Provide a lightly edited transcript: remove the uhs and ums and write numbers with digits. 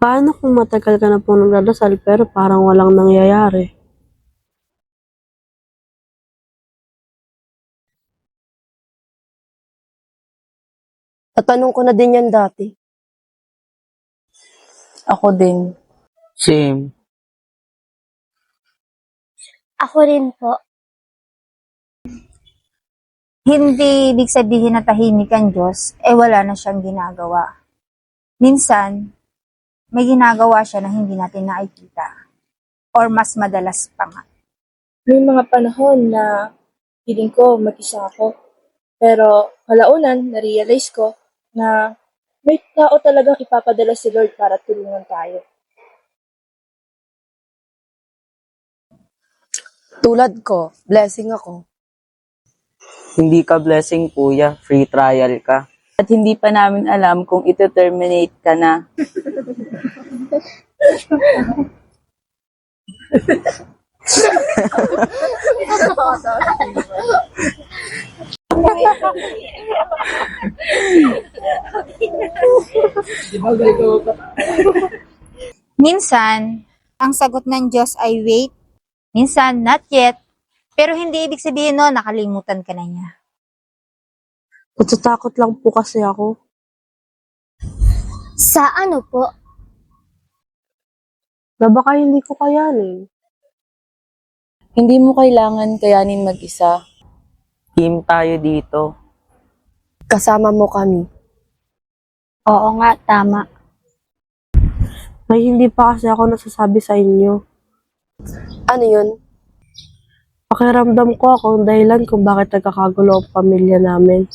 Paano kung matagal ka na pong nagdadasal pero parang walang nangyayari? Natanong ko na din yan dati. Ako din. Same. Ako rin po. Hindi ibig sabihin na tahimik ang Diyos, wala na siyang ginagawa. Minsan, may ginagawa siya na hindi natin nakikita. Or mas madalas pa nga. May mga panahon na feeling ko mag-isa ako. Pero kalaunan, na-realize ko na may tao talagang ipapadala si Lord para tulungan tayo. Tulad ko, blessing ako. Hindi ka blessing, kuya. Free trial ka. At hindi pa namin alam kung ito-terminate ka na. Minsan, ang sagot ng Diyos ay wait. Minsan, not yet. Pero hindi ibig sabihin no, nakalimutan ka na niya. Natatakot lang po kasi ako. Sa ano po? Na baka hindi ko kayanin. Hindi mo kailangan kayanin mag-isa. Team tayo dito. Kasama mo kami. Oo nga, tama. May hindi pa kasi ako nasasabi sa inyo. Ano yun? Pakiramdam ko ako ang dahilan kung bakit nagkakagulo ang pamilya namin.